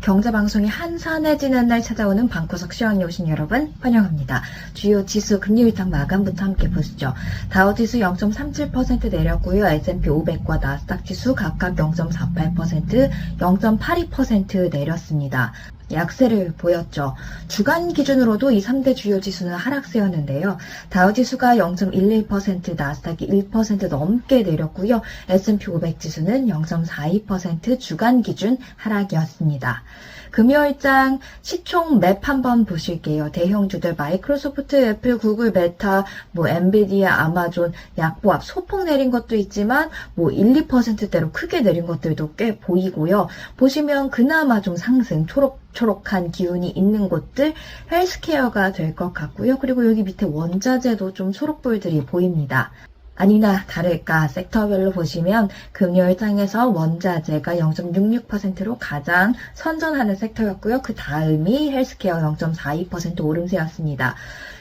경제방송이 한산해지는 날 찾아오는 방구석 시황에 오신 여러분 환영합니다. 주요 지수 금리 일당 마감부터 함께 보시죠. 다우지수 0.37% 내렸고요. S&P 500과 나스닥 지수 각각 0.48%, 0.82% 내렸습니다. 약세를 보였죠. 주간 기준으로도 이 3대 주요 지수는 하락세였는데요. 다우지수가 0.11%, 나스닥이 1% 넘게 내렸고요. S&P 500 지수는 0.42% 주간 기준 하락이었습니다. 금요일장 시총 맵 한번 보실게요. 대형주들 마이크로소프트, 애플, 구글, 메타, 엔비디아, 아마존 약보합 소폭 내린 것도 있지만 1, 2%대로 크게 내린 것들도 꽤 보이고요. 보시면 그나마 좀 상승, 초록한 기운이 있는 곳들 헬스케어가 될 것 같고요. 그리고 여기 밑에 원자재도 좀 초록불들이 보입니다. 아니나 다를까 섹터별로 보시면 금요일장에서 원자재가 0.66%로 가장 선전하는 섹터였고요. 그 다음이 헬스케어 0.42% 오름세였습니다.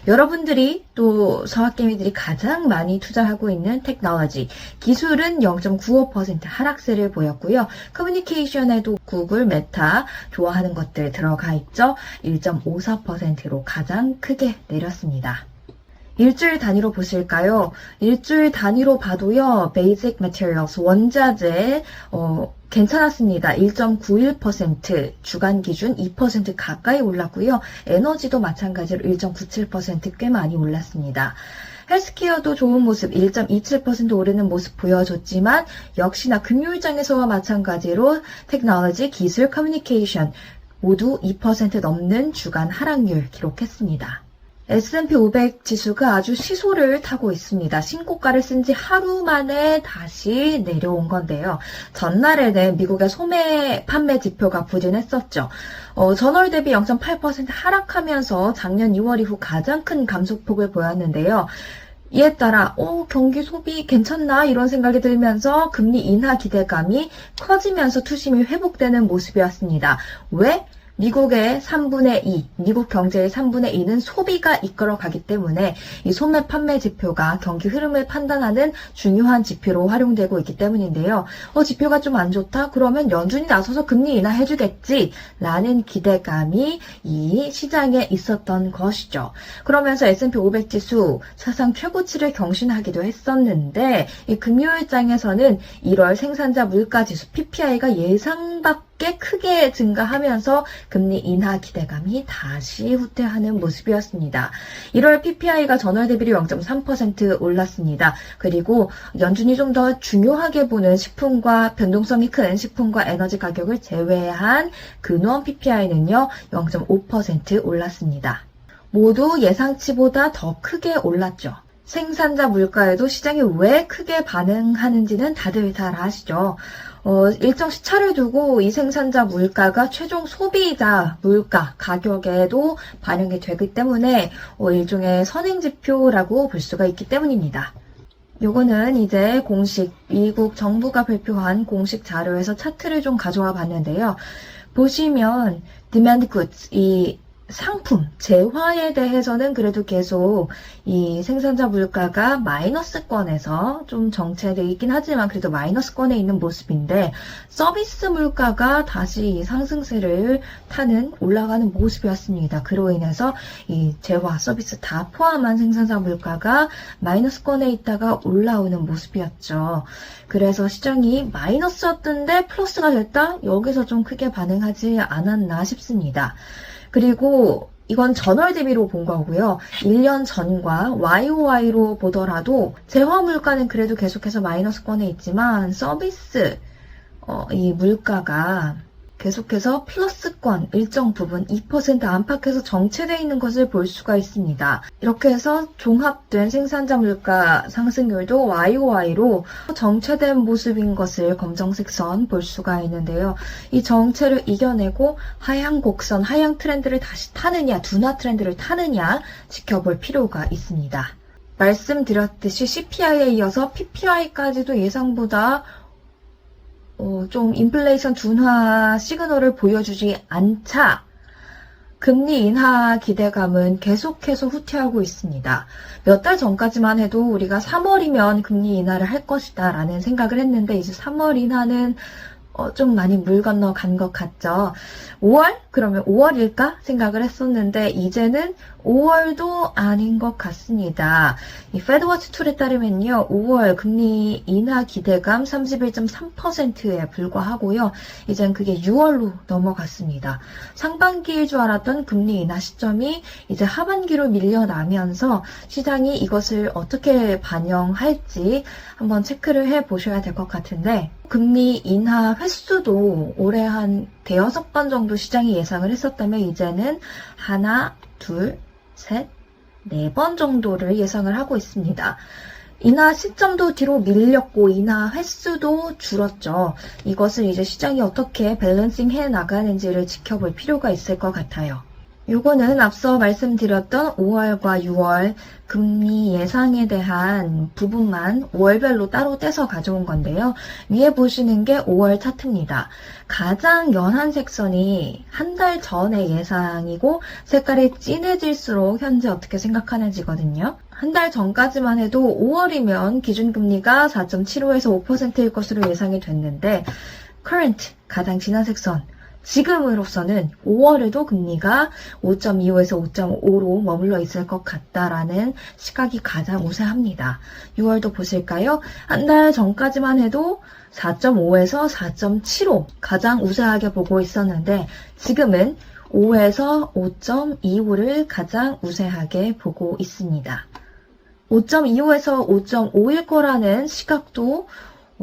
여러분들이 또 서학개미들이 가장 많이 투자하고 있는 테크놀로지, 기술은 0.95% 하락세를 보였고요. 커뮤니케이션에도 구글, 메타 좋아하는 것들 들어가 있죠. 1.54%로 가장 크게 내렸습니다. 일주일 단위로 보실까요? 일주일 단위로 봐도요. 베이직 매티리얼스 원자재 괜찮았습니다. 1.91% 주간 기준 2% 가까이 올랐고요. 에너지도 마찬가지로 1.97% 꽤 많이 올랐습니다. 헬스케어도 좋은 모습 1.27% 오르는 모습 보여줬지만 역시나 금요일장에서와 마찬가지로 테크놀로지, 기술, 커뮤니케이션 모두 2% 넘는 주간 하락률 기록했습니다. S&P 500 지수가 아주 시소를 타고 있습니다. 신고가를 쓴 지 하루 만에 다시 내려온 건데요. 전날에는 미국의 소매 판매 지표가 부진했었죠. 전월 대비 0.8% 하락하면서 작년 2월 이후 가장 큰 감소폭을 보였는데요. 이에 따라 경기 소비 괜찮나 이런 생각이 들면서 금리 인하 기대감이 커지면서 투심이 회복되는 모습이었습니다. 왜? 미국의 3분의 2, 미국 경제의 3분의 2는 소비가 이끌어가기 때문에 이 소매 판매 지표가 경기 흐름을 판단하는 중요한 지표로 활용되고 있기 때문인데요. 지표가 좀 안 좋다? 그러면 연준이 나서서 금리 인하해주겠지? 라는 기대감이 이 시장에 있었던 것이죠. 그러면서 S&P 500 지수 사상 최고치를 경신하기도 했었는데 이 금요일장에서는 1월 생산자 물가 지수 PPI가 예상 밖에 크게 증가하면서 금리 인하 기대감이 다시 후퇴하는 모습이었습니다. 1월 PPI가 전월 대비로 0.3% 올랐습니다. 그리고 연준이 좀 더 중요하게 보는 식품과 변동성이 큰 식품과 에너지 가격을 제외한 근원 PPI는요 0.5% 올랐습니다. 모두 예상치보다 더 크게 올랐죠. 생산자 물가에도 시장이 왜 크게 반응하는지는 다들 잘 아시죠. 일정 시차를 두고 이 생산자 물가가 최종 소비자 물가 가격에도 반영이 되기 때문에 일종의 선행지표라고 볼 수가 있기 때문입니다. 요거는 이제 공식 미국 정부가 발표한 공식 자료에서 차트를 좀 가져와 봤는데요. 보시면 demand goods, 이 상품, 재화에 대해서는 그래도 계속 이 생산자 물가가 마이너스권에서 좀 정체되어 있긴 하지만 그래도 마이너스권에 있는 모습인데 서비스 물가가 다시 상승세를 타는 올라가는 모습이었습니다. 그로 인해서 이 재화, 서비스 다 포함한 생산자 물가가 마이너스권에 있다가 올라오는 모습이었죠. 그래서 시장이 마이너스였던데 플러스가 됐다? 여기서 좀 크게 반응하지 않았나 싶습니다. 그리고 이건 전월 대비로 본 거고요. 1년 전과 YOY로 보더라도 재화 물가는 그래도 계속해서 마이너스권에 있지만 서비스 이 물가가 계속해서 플러스권 일정 부분 2% 안팎에서 정체되어 있는 것을 볼 수가 있습니다. 이렇게 해서 종합된 생산자 물가 상승률도 YOY로 정체된 모습인 것을 검정색 선 볼 수가 있는데요. 이 정체를 이겨내고 하향 곡선, 하향 트렌드를 다시 타느냐, 둔화 트렌드를 타느냐 지켜볼 필요가 있습니다. 말씀드렸듯이 CPI에 이어서 PPI까지도 예상보다 좀 인플레이션 둔화 시그널을 보여주지 않자 금리 인하 기대감은 계속해서 후퇴하고 있습니다. 몇 달 전까지만 해도 우리가 3월이면 금리 인하를 할 것이다 라는 생각을 했는데 이제 3월 인하는 좀 많이 물 건너간 것 같죠. 5월? 그러면 5월일까? 생각을 했었는데 이제는 5월도 아닌 것 같습니다. 이 페드워치 툴에 따르면요. 5월 금리 인하 기대감 31.3%에 불과하고요. 이젠 그게 6월로 넘어갔습니다. 상반기일 줄 알았던 금리 인하 시점이 이제 하반기로 밀려나면서 시장이 이것을 어떻게 반영할지 한번 체크를 해보셔야 될 것 같은데 금리 인하 횟수도 올해 한 대여섯 번 정도 시장이 예상을 했었다면 이제는 하나, 둘, 셋, 네 번 정도를 예상을 하고 있습니다. 인하 시점도 뒤로 밀렸고 인하 횟수도 줄었죠. 이것을 이제 시장이 어떻게 밸런싱 해 나가는지를 지켜볼 필요가 있을 것 같아요. 요거는 앞서 말씀드렸던 5월과 6월 금리 예상에 대한 부분만 월별로 따로 떼서 가져온 건데요. 위에 보시는 게 5월 차트입니다. 가장 연한 색선이 한 달 전의 예상이고 색깔이 진해질수록 현재 어떻게 생각하는지거든요. 한 달 전까지만 해도 5월이면 기준금리가 4.75에서 5%일 것으로 예상이 됐는데 current 가장 진한 색선 지금으로서는 5월에도 금리가 5.25에서 5.5로 머물러 있을 것 같다라는 시각이 가장 우세합니다. 6월도 보실까요? 한 달 전까지만 해도 4.5에서 4.75 가장 우세하게 보고 있었는데 지금은 5에서 5.25를 가장 우세하게 보고 있습니다. 5.25에서 5.5일 거라는 시각도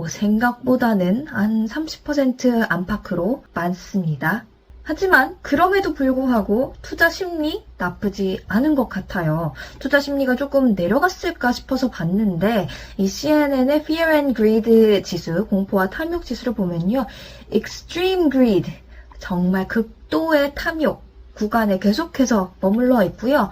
생각보다는 한 30% 안팎으로 많습니다. 하지만 그럼에도 불구하고 투자 심리 나쁘지 않은 것 같아요. 투자 심리가 조금 내려갔을까 싶어서 봤는데 이 CNN의 Fear and Greed 지수, 공포와 탐욕 지수를 보면요. Extreme Greed, 정말 극도의 탐욕 구간에 계속해서 머물러 있고요.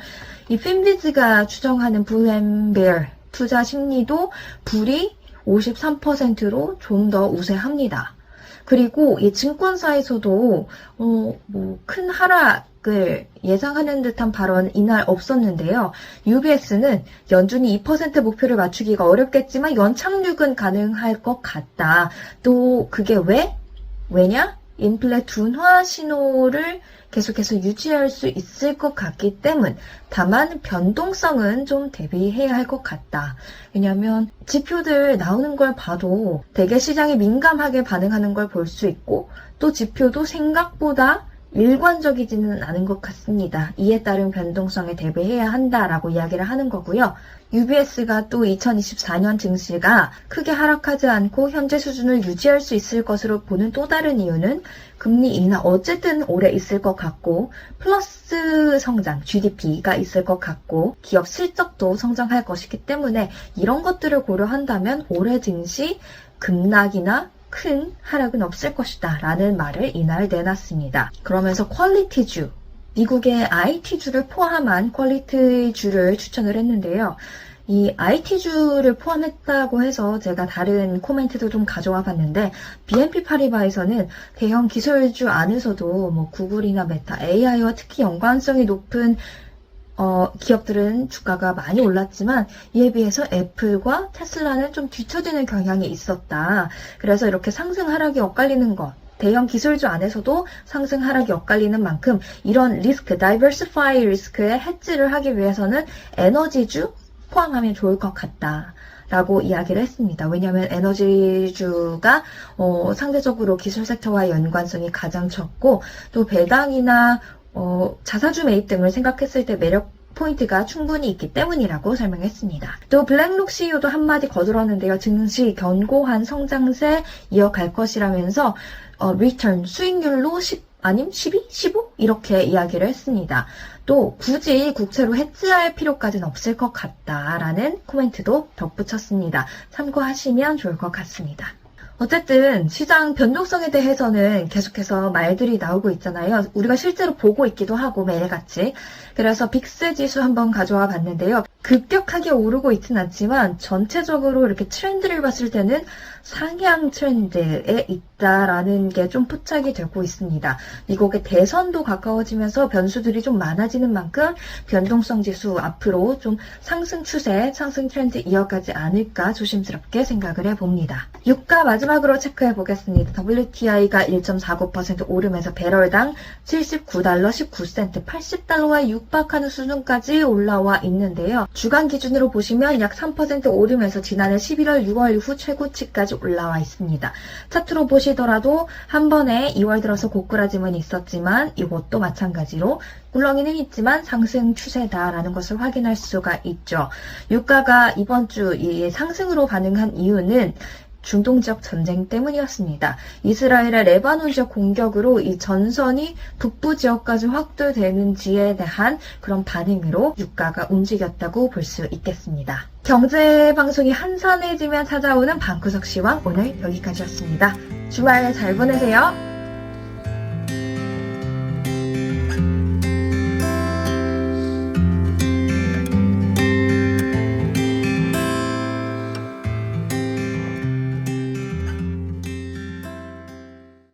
이 핀비즈가 추정하는 Bull and Bear 투자 심리도 불이 53%로 좀 더 우세합니다. 그리고 이 증권사에서도 큰 하락을 예상하는 듯한 발언 이날 없었는데요. UBS는 연준이 2% 목표를 맞추기가 어렵겠지만 연착륙은 가능할 것 같다. 또 그게 왜냐? 인플레 둔화 신호를 계속해서 유지할 수 있을 것 같기 때문. 다만 변동성은 좀 대비해야 할 것 같다. 왜냐하면 지표들 나오는 걸 봐도 되게 시장이 민감하게 반응하는 걸 볼 수 있고 또 지표도 생각보다 일관적이지는 않은 것 같습니다. 이에 따른 변동성에 대비해야 한다라고 이야기를 하는 거고요. UBS가 또 2024년 증시가 크게 하락하지 않고 현재 수준을 유지할 수 있을 것으로 보는 또 다른 이유는 금리 인하 어쨌든 오래 있을 것 같고 플러스 성장 GDP가 있을 것 같고 기업 실적도 성장할 것이기 때문에 이런 것들을 고려한다면 올해 증시 급락이나 큰 하락은 없을 것이다 라는 말을 이날 내놨습니다. 그러면서 퀄리티주, 미국의 IT주를 포함한 퀄리티주를 추천을 했는데요. 이 IT주를 포함했다고 해서 제가 다른 코멘트도 좀 가져와 봤는데 BNP 파리바에서는 대형 기술주 안에서도 구글이나 메타, AI와 특히 연관성이 높은 기업들은 주가가 많이 올랐지만 이에 비해서 애플과 테슬라는 좀 뒤처지는 경향이 있었다. 그래서 이렇게 상승 하락이 엇갈리는 것, 대형 기술주 안에서도 상승 하락이 엇갈리는 만큼 이런 리스크, 다이버시파이 리스크에 해지를 하기 위해서는 에너지주 포함하면 좋을 것 같다. 라고 이야기를 했습니다. 왜냐하면 에너지주가 상대적으로 기술 섹터와의 연관성이 가장 적고 또 배당이나 자사주 매입 등을 생각했을 때 매력 포인트가 충분히 있기 때문이라고 설명했습니다. 또 블랙록 CEO도 한마디 거들었는데요. 증시 견고한 성장세 이어갈 것이라면서 리턴 수익률로 10 아님 12? 15? 이렇게 이야기를 했습니다. 또 굳이 국채로 해지할 필요까지는 없을 것 같다라는 코멘트도 덧붙였습니다. 참고하시면 좋을 것 같습니다. 어쨌든 시장 변동성에 대해서는 계속해서 말들이 나오고 있잖아요. 우리가 실제로 보고 있기도 하고 매일같이. 그래서 빅스 지수 한번 가져와 봤는데요. 급격하게 오르고 있진 않지만 전체적으로 이렇게 트렌드를 봤을 때는 상향 트렌드에 있다라는 게 좀 포착이 되고 있습니다. 미국의 대선도 가까워지면서 변수들이 좀 많아지는 만큼 변동성 지수 앞으로 좀 상승 추세, 상승 트렌드 이어가지 않을까 조심스럽게 생각을 해봅니다. 유가 마지막 마지막으로 체크해 보겠습니다. WTI가 1.49% 오르면서 배럴당 79달러 19센트, 80달러에 육박하는 수준까지 올라와 있는데요. 주간 기준으로 보시면 약 3% 오르면서 지난해 11월, 6월 이후 최고치까지 올라와 있습니다. 차트로 보시더라도 한 번에 2월 들어서 고꾸라짐은 있었지만 이것도 마찬가지로 꿀렁이는 있지만 상승 추세다라는 것을 확인할 수가 있죠. 유가가 이번 주 이 상승으로 반응한 이유는 중동 지역 전쟁 때문이었습니다. 이스라엘의 레바논 지역 공격으로 이 전선이 북부 지역까지 확대되는지에 대한 그런 반응으로 유가가 움직였다고 볼 수 있겠습니다. 경제 방송이 한산해지면 찾아오는 방구석 시황 오늘 여기까지였습니다. 주말 잘 보내세요.